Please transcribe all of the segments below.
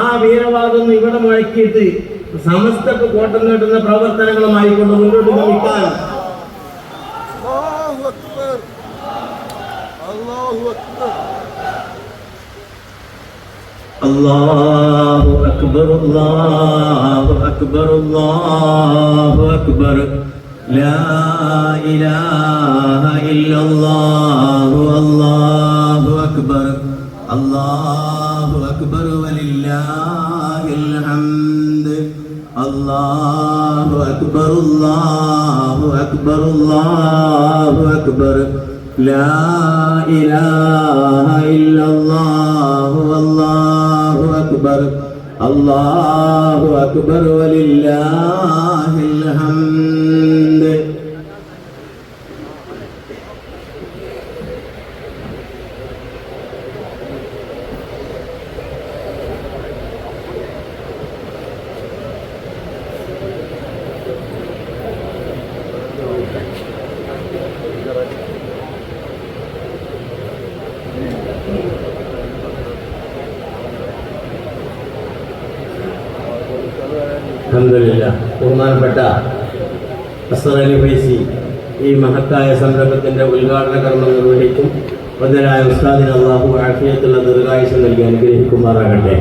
ആ വീരവാദം ഇവിടെ മുഴക്കിയിട്ട് സമസ്തക്ക് കോട്ടം നേടുന്ന പ്രവർത്തനങ്ങളുമായി കൊണ്ട് മുന്നോട്ട് ഗമിക്കാൻ അല്ലാഹു അക്ബർ അല്ലാഹു അക്ബർ അല്ലാഹു അക്ബർ ലാ ഇലാഹ ഇല്ലല്ലാഹു അല്ലാഹു അക്ബർ അല്ലാഹു അക്ബർ വലില്ലാഹിൽ ഹംദ് അല്ലാഹു അക്ബർ അല്ലാഹു അക്ബർ അല്ലാഹു അക്ബർ ലാ ഇലാഹ ഇല്ലല്ലാഹു അല്ലാഹു അക്ബർ അല്ലാഹു അക്ബർ വലില്ലാഹിൽ ഹംദ്. അൽഹംദുലില്ലാഹ്. ബഹുമാനപ്പെട്ട അസ്ഹർ അലി ഫൈസി ഈ മഹത്തായ സംരംഭത്തിന്റെ ഉദ്ഘാടന കർമ്മം നിർവഹിക്കും. വന്ദനായ ഉസ്താദിന് അല്ലാഹു ആഫിയത്തുള്ള ദീർഘായുസ്സ് നൽകി അനുഗ്രഹിക്കുമാറാകട്ടെ.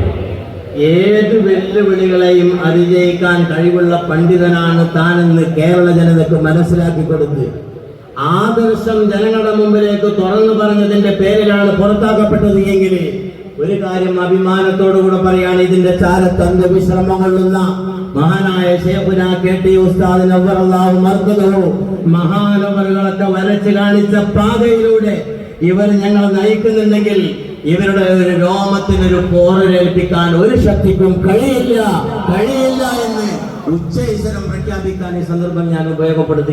ഏത് വെല്ലുവിളികളെയും അതിജയിക്കാൻ കഴിവുള്ള പണ്ഡിതനാണ് താനെന്ന് കേരള ജനതയ്ക്ക് മനസ്സിലാക്കി കൊടുത്ത് ആദർശം ജനങ്ങളുടെ മുമ്പിലേക്ക് തുറന്നു പറഞ്ഞതിന്റെ പേരിലാണ് പുറത്താക്കപ്പെട്ടത് എങ്കിൽ ഒരു കാര്യം അഭിമാനത്തോടുകൂടെ പറയാണ്, ഇതിന്റെ ചാരത്തന്ത വിശ്രമം കൊള്ളുന്ന മഹാനായ ശൈഖുന കെ.ടി. ഉസ്താദ് നവ്വറല്ലാഹു മർക്കദഹു മഹാനവറുകളൊക്കെ വരച്ച് കാണിച്ച പാതയിലൂടെ ഇവർ ഞങ്ങൾ നയിക്കുന്നുണ്ടെങ്കിൽ ഇവരുടെ ഒരു രോമത്തിനൊരു പോറലേൽപ്പിക്കാൻ ഒരു ശക്തിക്കും കഴിയില്ല എന്ന് ഉച്ചൈശ്വരം പ്രഖ്യാപിക്കാൻ ഈ സന്ദർഭം ഞാൻ ഉപയോഗപ്പെടുത്തി.